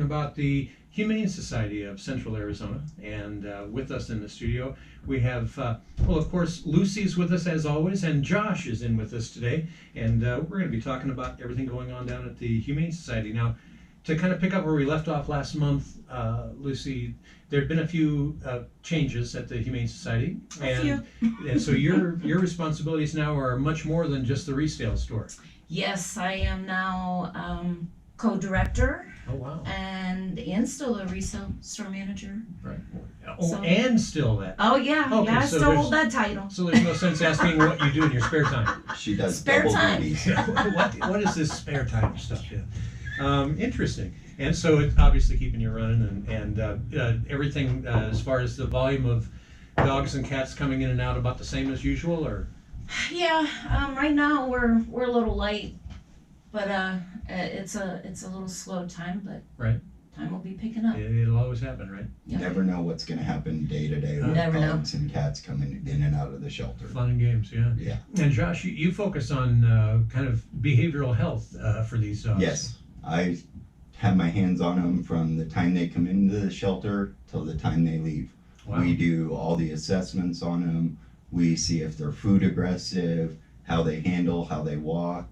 about the Humane Society of Central Arizona. And with us in the studio, we have, well, of course, Lucy's with us as always, and Josh is in with us today. And we're going to be talking about everything going on down at the Humane Society. Now, to kind of pick up where we left off last month, Lucy, there have been a few changes at the Humane Society. And so your responsibilities now are much more than just the resale store. Yes, I am now co-director. Oh, wow. And still a resale store manager. Right. Oh, so, and still that. Oh, yeah. Okay, yeah, I so still hold that title. So there's no sense asking what you do in your spare time. She does spare double time. duties. What is this spare time stuff? Yeah. Interesting. And so it's obviously keeping you running and everything as far as the volume of dogs and cats coming in and out about the same as usual, or? Yeah. Right now we're a little light, but it's a little slow time, but right. Time will be picking up. It'll always happen, right? You never know what's going to happen day to day with dogs and cats coming in and out of the shelter. Fun and games, yeah. Yeah. And Josh, you focus on kind of behavioral health for these dogs. Yes, I have my hands on them from the time they come into the shelter till the time they leave. Wow. We do all the assessments on them. We see if they're food aggressive, how they handle, how they walk,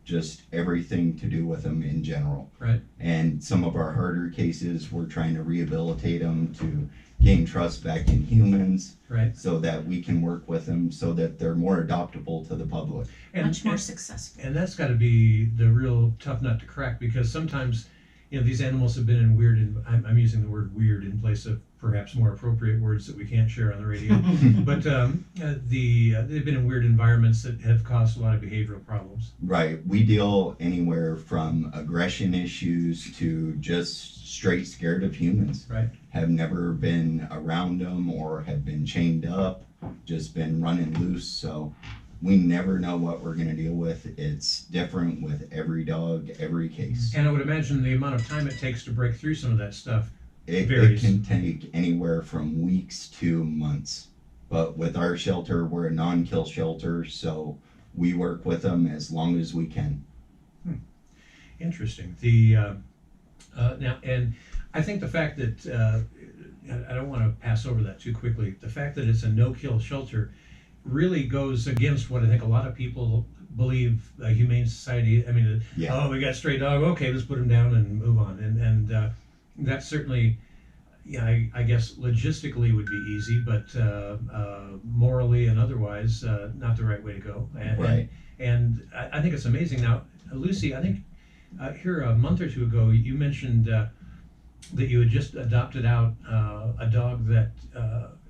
just everything to do with them in general. Right. And some of our harder cases, we're trying to rehabilitate them to gain trust back in humans. Right. So that we can work with them so that they're more adoptable to the public. Much more successful. And that's got to be the real tough nut to crack, because sometimes, these animals have been in weird, I'm using the word weird in place of perhaps more appropriate words that we can't share on the radio, but they've been in weird environments that have caused a lot of behavioral problems. Right. We deal anywhere from aggression issues to just straight scared of humans. Right. Have never been around them or have been chained up, just been running loose. So we never know what we're going to deal with. It's different with every dog, every case. And I would imagine the amount of time it takes to break through some of that stuff It varies. can take anywhere from weeks to months. But with our shelter, we're a non-kill shelter, so we work with them as long as we can. Interesting. Now, and I think the fact that, I don't want to pass over that too quickly, the fact that it's a no-kill shelter really goes against what I think a lot of people believe a Humane Society. I mean, oh, we got a stray dog, okay, let's put him down and move on. And that certainly, I guess logistically would be easy, but morally and otherwise, not the right way to go. Right. And I think it's amazing. Now, Lucy, I think here a month or two ago, you mentioned that you had just adopted out a dog that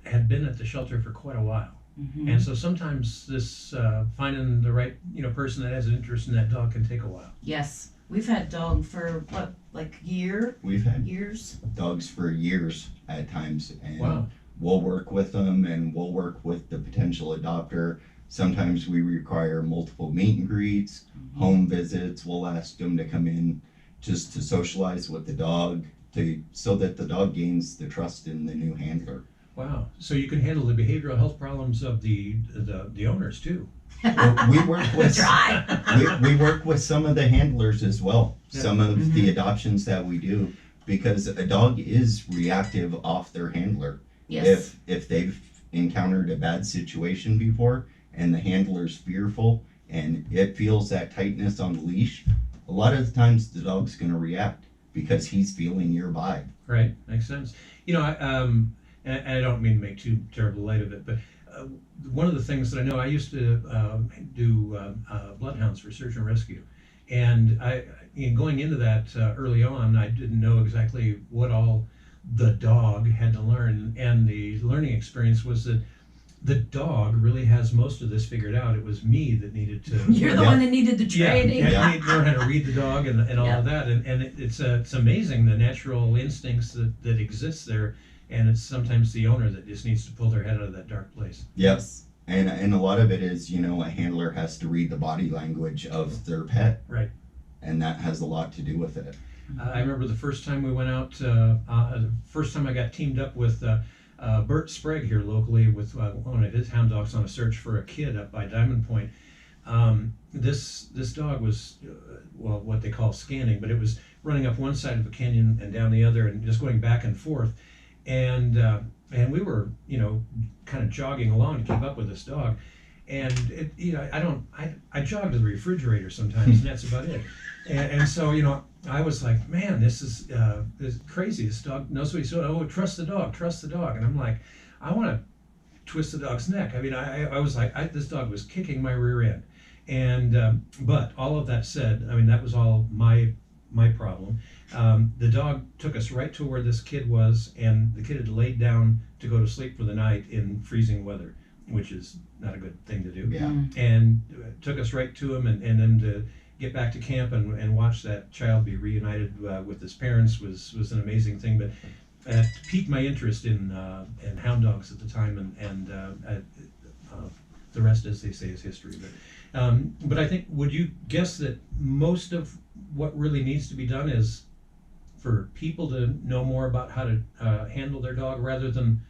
had been at the shelter for quite a while. Mm-hmm. And so sometimes this finding the right person that has an interest in that dog can take a while. Yes, we've had dog for like a year. We've had years. Dogs for years at times, and wow. We'll work with them, and we'll work with the potential adopter. Sometimes we require multiple meet and greets, home visits. We'll ask them to come in just to socialize with the dog, so that the dog gains the trust in the new handler. Wow. So you can handle the behavioral health problems of the owners too. Well, we work with we work with some of the handlers as well. Yeah. Some of the adoptions that we do, because a dog is reactive off their handler. Yes. If they've encountered a bad situation before and the handler's fearful and it feels that tightness on the leash, a lot of the times the dog's going to react because he's feeling your vibe. Right. Makes sense. And I don't mean to make too terrible light of it, but one of the things that I know, I used to do bloodhounds for search and rescue. And going into that early on, I didn't know exactly what all the dog had to learn. And the learning experience was that the dog really has most of this figured out. It was me that needed to. You're the one that needed the training. Yeah, I need to learn how to read the dog and all of that. And it's amazing the natural instincts that exist there. And it's sometimes the owner that just needs to pull their head out of that dark place. Yes. And a lot of it is, a handler has to read the body language of their pet. Right. And that has a lot to do with it. I remember the first time we went out, the first time I got teamed up with Bert Sprague here locally with one of his hound dogs on a search for a kid up by Diamond Point. This dog was, what they call scanning, but it was running up one side of a canyon and down the other, and just going back and forth. And we were, kind of jogging along to keep up with this dog. And I jog to the refrigerator sometimes, and that's about it. And so, I was like, man, this is crazy. This dog knows what he's doing. Oh, trust the dog, trust the dog. And I'm like, I want to twist the dog's neck. I mean, I was like, this dog was kicking my rear end. And but all of that said, I mean, that was all my problem. The dog took us right to where this kid was, and the kid had laid down to go to sleep for the night in freezing weather, which is not a good thing to do. Yeah. And took us right to him, and then to get back to camp and watch that child be reunited with his parents was an amazing thing. But it piqued my interest in hound dogs at the time, and the rest, as they say, is history. But I think, would you guess that most of what really needs to be done is for people to know more about how to handle their dog, rather than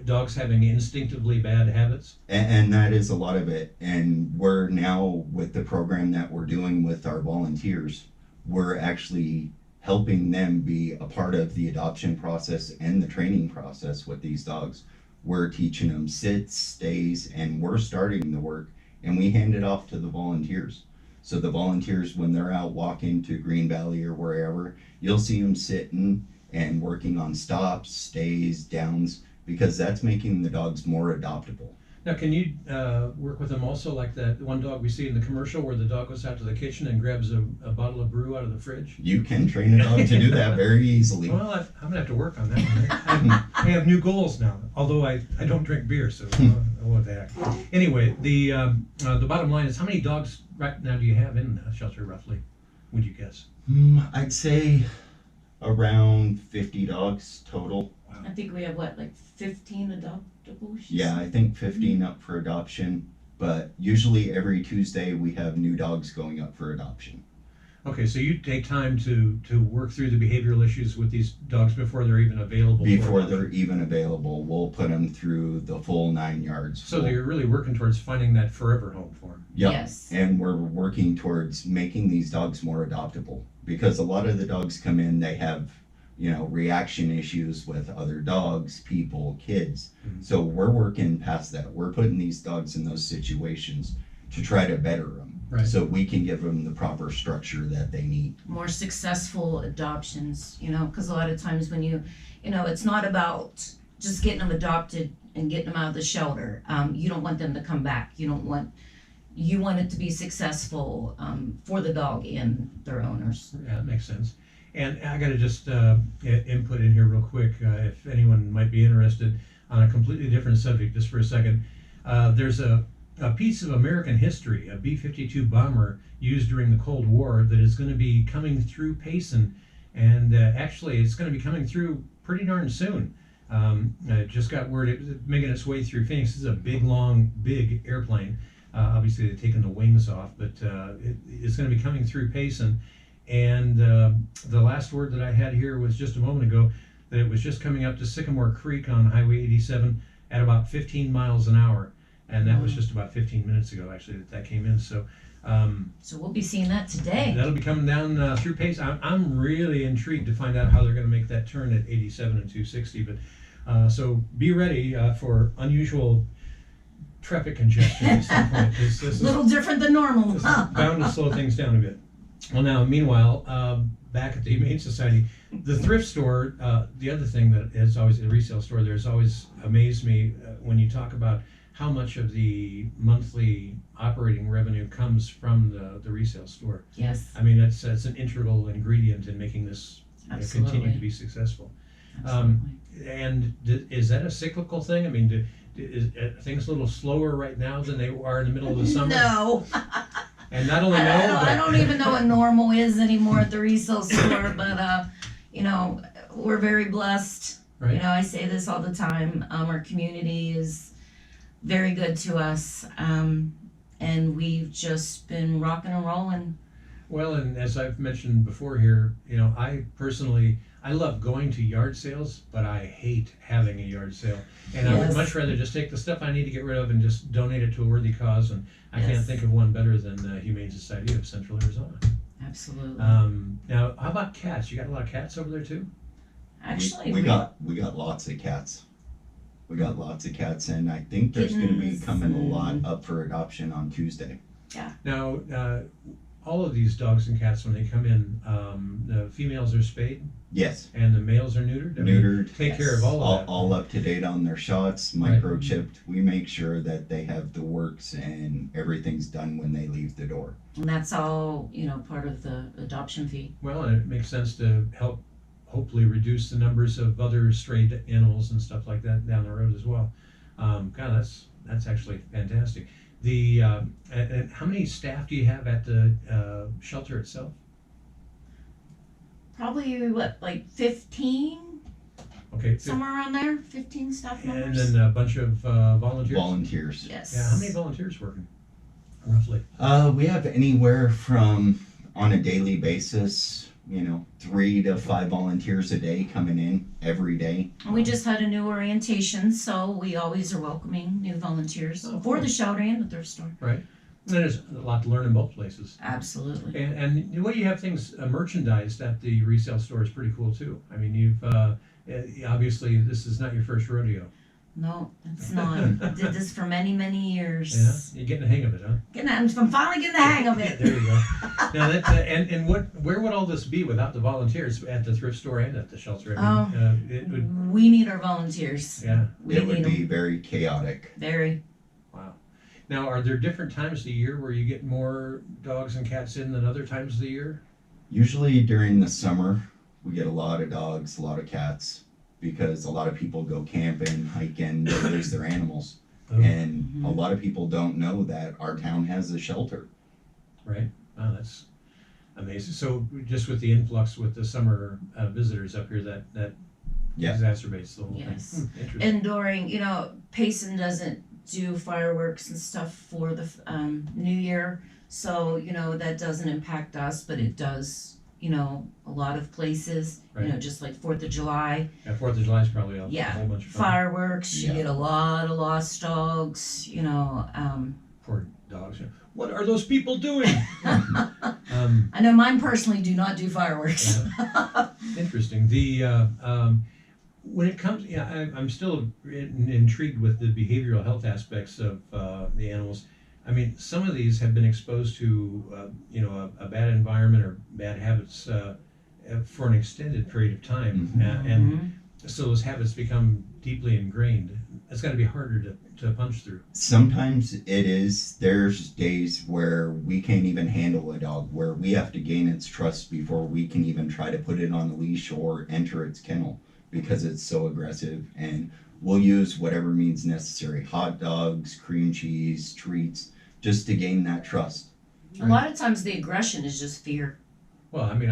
dogs having instinctively bad habits? And that is a lot of it. And we're now, with the program that we're doing with our volunteers, we're actually helping them be a part of the adoption process and the training process with these dogs. We're teaching them sits, stays, and we're starting the work, and we hand it off to the volunteers. So the volunteers, when they're out walking to Green Valley or wherever, you'll see them sitting and working on stops, stays, downs, because that's making the dogs more adoptable. Now, can you work with them also, like that one dog we see in the commercial where the dog goes out to the kitchen and grabs a bottle of brew out of the fridge? You can train a dog to do that very easily. Well, I'm going to have to work on that one. I have new goals now, although I don't drink beer, so what the heck. Anyway, the bottom line is, how many dogs right now do you have in the shelter, roughly, would you guess? I'd say around 50 dogs total. I think we have like 15 adoptables? Yeah, I think 15 up for adoption, but usually every Tuesday we have new dogs going up for adoption. Okay, so you take time to work through the behavioral issues with these dogs before they're even available. Before they're even available, we'll put them through the full 9 yards. So you're really working towards finding that forever home for them. Yep. Yes. And we're working towards making these dogs more adoptable, because a lot of the dogs come in, they have, reaction issues with other dogs, people, kids. Mm-hmm. So So we're working past that. We're putting these dogs in those situations to try to better them. Right. So we can give them the proper structure that they need. More successful adoptions, because a lot of times when it's not about just getting them adopted and getting them out of the shelter. You don't want them to come back. You want it to be successful for the dog and their owners. yeah, that makes sense. And I got to just input in here real quick, if anyone might be interested, on a completely different subject, just for a second. There's a piece of American history, a B52 Bomber used during the Cold War, that is going to be coming through Payson, and actually it's going to be coming through pretty darn soon. I just got word it was making its way through Phoenix. This is a big airplane. Obviously they've taken the wings off, but it's going to be coming through Payson. And the last word that I had here was just a moment ago, that it was just coming up to Sycamore Creek on Highway 87 at about 15 miles an hour. And that was just about 15 minutes ago, actually, that came in. So we'll be seeing that today. that'll be coming down through Payson. I'm really intrigued to find out how they're going to make that turn at 87 and 260. But so be ready for unusual traffic congestion at some point. This A is little different than normal. This is bound to slow things down a bit. Well, now, meanwhile, back at the Humane Society, the thrift store, the other thing that is always a resale store, there's always amazed me when you talk about how much of the monthly operating revenue comes from the resale store. Yes, I mean, that's an integral ingredient in making this continue Absolutely. to be successful. absolutely. And is that a cyclical thing? I mean, is things a little slower right now than they are in the middle of the summer? No. And not only I don't even know what normal is anymore at the resale store, but we're very blessed. Right. I say this all the time. Our community is very good to us, and we've just been rocking and rolling. Well, and as I've mentioned before here, I love going to yard sales, but I hate having a yard sale. And I would Yes. much rather just take the stuff I need to get rid of and just donate it to a worthy cause. And I can't Yes. think of one better than the Humane Society of Central Arizona. Absolutely. Now, how about cats? You got a lot of cats over there too? Actually, we got lots of cats. We got lots of cats, and I think there's going to be Kittens coming a lot and- up for adoption on Tuesday. Now, all of these dogs and cats, when they come in, the females are spayed Yes, and the males are neutered? I mean, neutered, take care of all of that. all up to date on their shots, Right. microchipped. We make sure that they have the works and everything's done when they leave the door. and that's all, part of the adoption fee. Well, and it makes sense to help hopefully reduce the numbers of other strayed animals and stuff like that down the road as well. God, that's actually fantastic. And how many staff do you have at the shelter itself? Probably like 15, Okay, somewhere around there, 15 staff and members. then a bunch of volunteers. Volunteers. Yes. Yeah, how many volunteers working roughly? We have anywhere from, on a daily basis, 3 to 5 volunteers a day coming in every day. And we just had a new orientation, so we always are welcoming new volunteers Oh, for cool. the shelter and the thrift store. And there's a lot to learn in both places. Absolutely. And the way you have things merchandised at the resale store is pretty cool too. I mean, you've obviously this is not your first rodeo. No, it's not. I did this for many, many years. Yeah, you're getting the hang of it, huh? I'm finally getting the hang of it. There you go. Now that and where would all this be without the volunteers at the thrift store and at the shelter? I mean, it would. We need our volunteers. Yeah. We It would need be them. very chaotic. Very. Wow. Now, are there different times of the year where you get more dogs and cats in than other times of the year? Usually during the summer, we get a lot of dogs, a lot of cats, because a lot of people go camping, hiking, they lose their animals. Oh. And a lot of people don't know that our town has a shelter. Right. Wow, that's amazing. So just with the influx with the summer visitors up here, that Yeah. exacerbates the whole Yes. thing. Interesting. And during, Payson doesn't do fireworks and stuff for the New Year, so that doesn't impact us, but it does. A lot of places. Right. Just like 4th of July. Yeah, 4th of July is probably a Yeah. whole bunch of fun. Fireworks. You Yeah. get a lot of lost dogs. Poor dogs. What are those people doing? I know mine personally do not do fireworks. Interesting. When it comes, I'm still intrigued with the behavioral health aspects of the animals. I mean, some of these have been exposed to, a bad environment or bad habits for an extended period of time, Mhm. and so those habits become deeply ingrained. It's got to be harder to punch through. Sometimes it is. There's days where we can't even handle a dog, where we have to gain its trust before we can even try to put it on a leash or enter its kennel, because it's so aggressive. And we'll use whatever means necessary, hot dogs, cream cheese, treats, just to gain that trust. A lot of times the aggression is just fear. Well, I mean,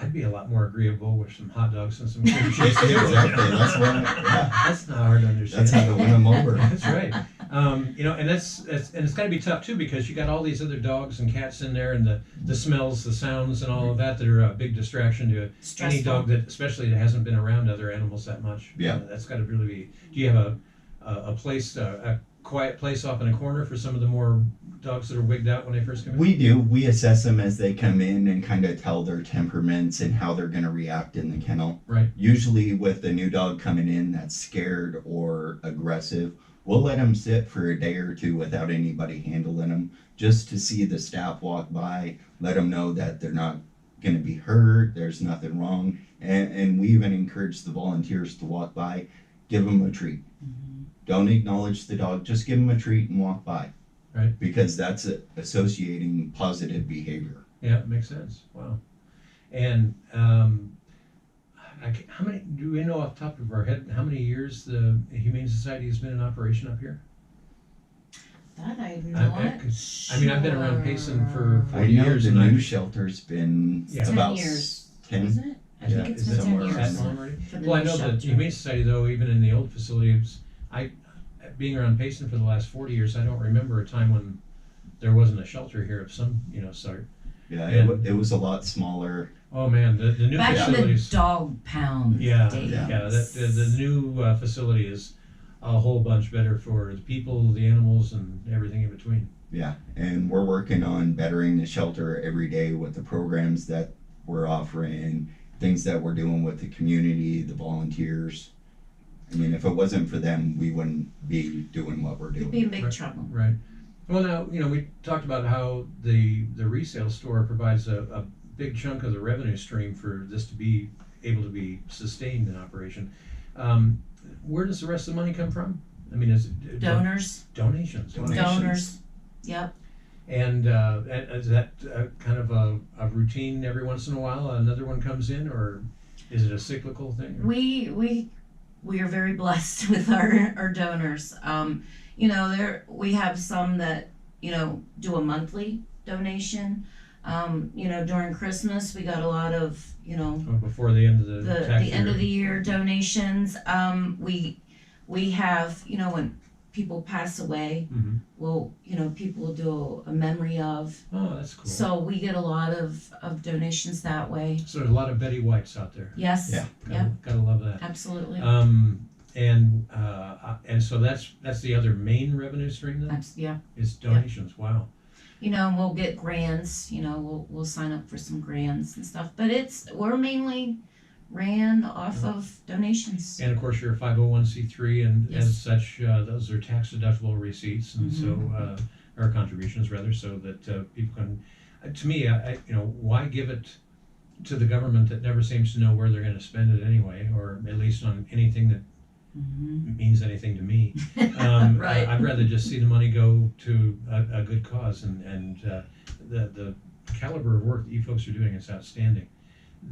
I'd be a lot more agreeable with some hot dogs and some cream cheese. Exactly. That's what. Yeah. That's not hard to understand. That's how to win them over. That's right. And that's and it's got to be tough too, because you got all these other dogs and cats in there, and the smells, the sounds, and all of that are a big distraction to any Stressful. dog that, especially that hasn't been around other animals that much. Yeah. That's got to really be. Do you have a place, a quiet place off in a corner for some of the more dogs that are wigged out when they first come in? We do. We assess them as they come in and kind of tell their temperaments and how they're going to react in the kennel. Right. Usually with a new dog coming in that's scared or aggressive, we'll let them sit for a day or two without anybody handling them, just to see the staff walk by, let them know that they're not going to be hurt, there's nothing wrong. And we even encourage the volunteers to walk by, give them a treat. Don't acknowledge the dog, just give them a treat and walk by. Right. Because that's associating positive behavior. Yeah, it makes sense. Wow. And how many do we know off the top of our head? How many years the Humane Society has been in operation up here? That I'm I- not I mean, I've been around Payson for I 40 know years, the and new I- shelter's been Yeah. 10 about years. 10. Isn't it? I Yeah, think it's Is been that 10 somewhere years. around that long already? For the Well, I new know the shelter. Humane Society, though, even in the old facility, being around Payson for the last 40 years, I don't remember a time when there wasn't a shelter here of some, sort. Yeah, And- it was a lot smaller. Oh man, the new Back in the facilities. dog pound Yeah, days. yeah. The new facility is a whole bunch better for the people, the animals, and everything in between. Yeah, and we're working on bettering the shelter every day with the programs that we're offering, things that we're doing with the community, the volunteers. I mean, if it wasn't for them, we wouldn't be doing what we're You'd be in doing. big trouble. Right. Well, now, we talked about how the resale store provides a big chunk of the revenue stream for this to be able to be sustained in operation. Where does the rest of the money come from? I mean, is it Donors, donations? donors, yep. And is that kind of a routine every once in a while? Another one comes in, or is it a cyclical thing? We are very blessed with our donors. We have some that, do a monthly donation. During Christmas, we got a lot of, Before the end of the the tax end year. of the year donations. We have, when people pass away, Mhm. people will do a memory of. Oh, that's cool. So we get a lot of donations that way. So there's a lot of Betty Whites out there. Yes. Yeah. Yeah. Gotta love that. Absolutely. And so that's the other main revenue stream then, Yeah. is donations. Wow. We'll get grants, we'll sign up for some grants and stuff, but we're mainly ran off of donations. And of course, you're a 501c3, and Yes. as such, those are tax deductible receipts, and so or contributions rather, so that people can. To me, why give it to the government that never seems to know where they're going to spend it anyway, or at least on anything that means anything to me. Right. I'd rather just see the money go to a good cause, and the caliber of work that you folks are doing is outstanding.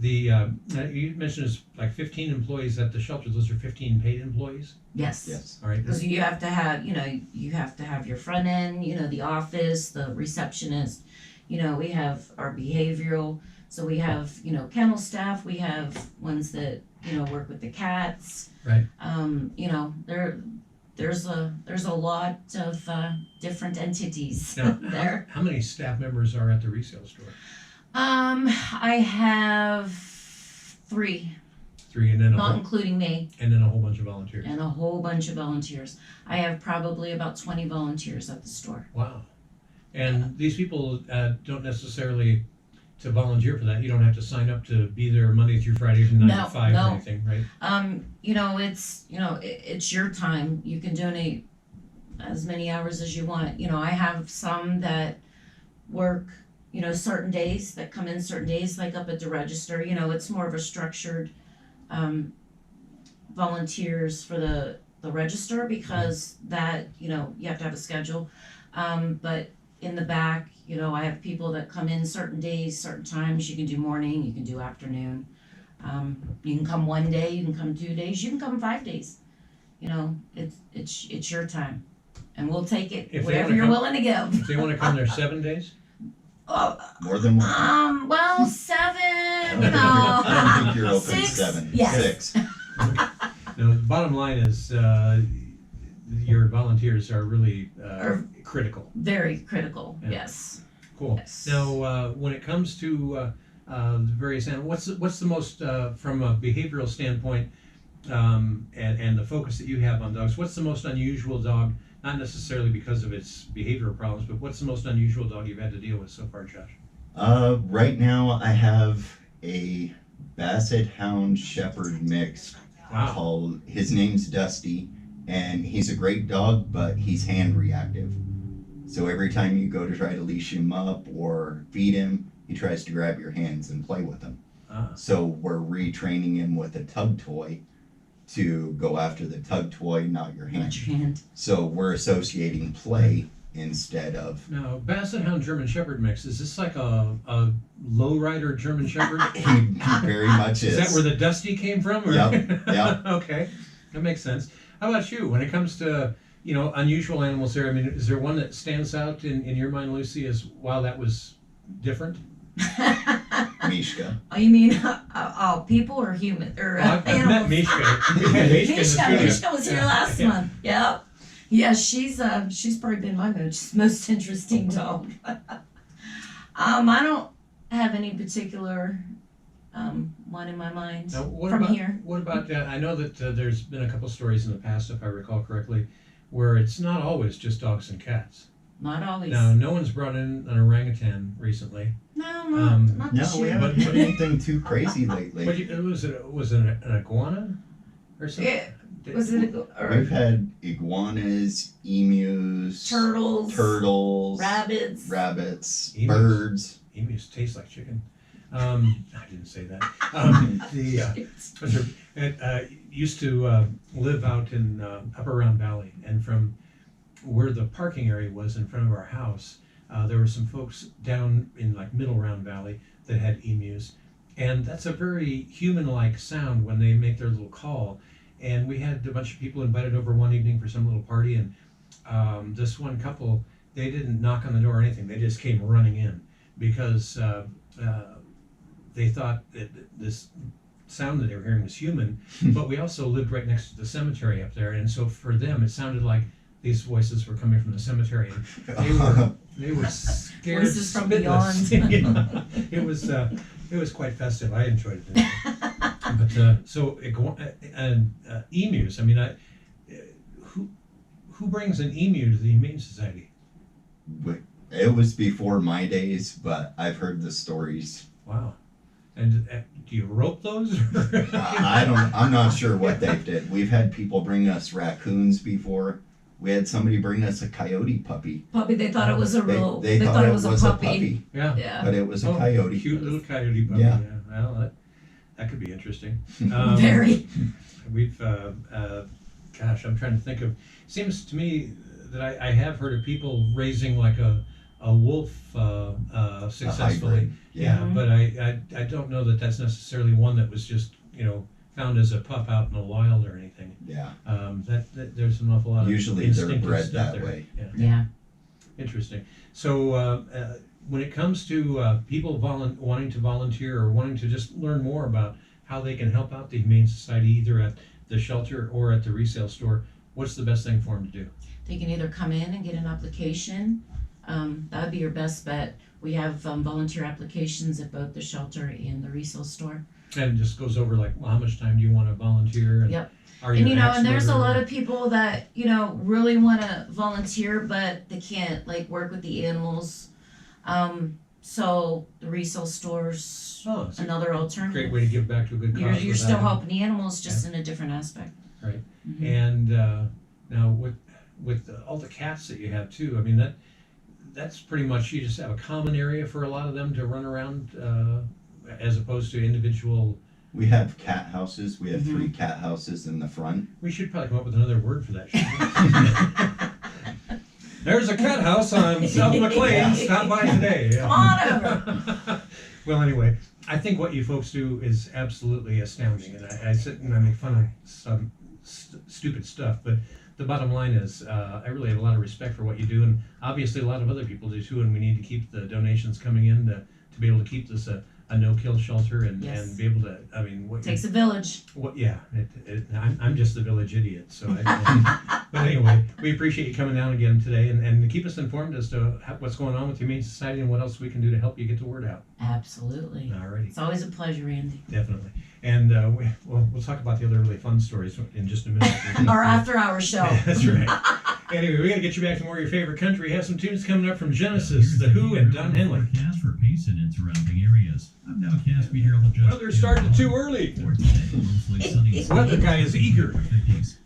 You mentioned it's like 15 employees at the shelter. Those are 15 paid employees. Yes. Yes. All right. Because you have to have, your front end, the office, the receptionist, we have our behavioral, so we have, kennel staff, we have ones that, work with the cats. Right. There's a lot of different entities Now, there. how many staff members are at the resale store? I have 3, 3, and then not including me, a whole bunch of volunteers. and a whole bunch of volunteers. I have probably about 20 volunteers at the store. Wow. And these people don't necessarily to volunteer for that. You don't have to sign up to be there Monday through Friday from 9 to 5 or no. anything, right? It's your time. You can donate as many hours as you want. I have some that work, certain days, that come in certain days, like up at the register. It's more of a structured volunteers for the register, because that, you have to have a schedule. But in the back, I have people that come in certain days, certain times. You can do morning, you can do afternoon. You can come one day, you can come 2 days, you can come 5 days. It's your time, and we'll take it If they wherever wanna you're come- willing to go. If they want to come there 7 days? Oh, More than one. well, 7, I don't think you're open 6, 7. yes. 6. No, the bottom line is your volunteers are really critical. Very critical, Yeah. yes. Cool. Yes. Now, when it comes to the various animals, what's the most, from a behavioral standpoint, and the focus that you have on dogs, what's the most unusual dog, not necessarily because of its behavioral problems, but what's the most unusual dog you've had to deal with so far, Josh? Right now I have a Basset Hound Shepherd mix. Wow. His name's Dusty, and he's a great dog, but he's hand reactive. So every time you go to try to leash him up or feed him, he tries to grab your hands and play with them. So we're retraining him with a tug toy to go after the tug toy, not your hand. Not your hand. So we're associating play instead of. Now, Basset Hound German Shepherd mix, is this like a lowrider German Shepherd? He very much is. Is that where the Dusty came from? Or? Yep. Okay, that makes sense. How about you? When it comes to, unusual animals there, I mean, is there one that stands out in your mind, Lucy, as, wow, that was different? Mishka. Oh, you mean people or human or Well, I've met animals? Mishka. We had Mishka in the studio. Mishka was here last month. Yep. Yeah, she's probably been my most interesting dog. I don't have any particular one in my mind Now, from here. What about, I know that there's been a couple stories in the past, if I recall correctly, where it's not always just dogs and cats. Not always. Now, no one's brought in an orangutan recently. No, not No, this we year. haven't had anything too crazy lately. But was it an iguana or something? Yeah. Was it or We've had iguanas, emus, turtles, rabbits, Emus. birds. Emus taste like chicken. I didn't say that. Used to live out in Upper Round Valley, and from where the parking area was in front of our house, there were some folks down in like Middle Round Valley that had emus, and that's a very human-like sound when they make their little call. And we had a bunch of people invited over one evening for some little party, and this one couple, they didn't knock on the door or anything. They just came running in because they thought that this sound that they were hearing was human, but we also lived right next to the cemetery up there, and so for them it sounded like these voices were coming from the cemetery, and they were scared Voices from spitless. beyond. Yeah, it was quite festive. I enjoyed it. But emus. I mean, who brings an emu to the Humane Society? It was before my days, but I've heard the stories. Wow. And do you rope those? I'm not sure what they did. We've had people bring us raccoons before. We had somebody bring us a coyote puppy. Puppy. They thought it was a real. They thought it was a puppy. Yeah. Yeah. But it was a coyote. Cute little coyote puppy. Yeah. Well, that could be interesting. Very. We've, gosh, I'm trying to think of. Seems to me that I have heard of people raising like a wolf successfully. hybrid, yeah. But I don't know that that's necessarily one that was just found as a pup out in the wild or anything. Yeah. That there's an awful lot of Usually they're instinctive bred stuff that there. way. Yeah. Yeah. Interesting. So when it comes to people wanting to volunteer or wanting to just learn more about how they can help out the Humane Society either at the shelter or at the resale store, what's the best thing for them to do? They can either come in and get an application. That would be your best bet. We have volunteer applications at both the shelter and the resale store. And it just goes over like, well, how much time do you want to volunteer? And Yep. Are you And an and there's a expert or- lot of people that really want to volunteer, but they can't like work with the animals. So the resale stores, Oh, it's a another great alternative. way to give back to a good cause. You're with still that. helping the animals, just in a different aspect. Right. Mhm. And now with all the cats that you have too, I mean that's pretty much, you just have a common area for a lot of them to run around as opposed to individual. We have cat houses. We have Mhm. 3 cat houses in the front. We should probably come up with another word for that. Shouldn't we? There's a cat house on South McLean. Yeah. Stop by today. Yeah. Come on over. Well, anyway, I think what you folks do is absolutely astounding, and I sit and I make fun of some stupid stuff, but the bottom line is I really have a lot of respect for what you do, and obviously a lot of other people do too, and we need to keep the donations coming in to be able to keep this a no-kill shelter and Yes. be able to, I mean, what Takes a village. I'm just the village idiot, so but anyway, we appreciate you coming down again today and keep us informed as to what's going on with the Humane Society and what else we can do to help you get the word out. Absolutely. Alrighty. It's always a pleasure, Andy. Definitely. And we'll talk about the other really fun stories in just a minute. Our after-hour show. That's right. Anyway, we got to get you back to more of your favorite country. Have some tunes coming up from Genesis, The Who, and Don Henley. Forecast for Payson and surrounding areas. I'm nowcast meteorologist. Weather started too early. For today, mostly sunny. Weather guy is eager. 50s.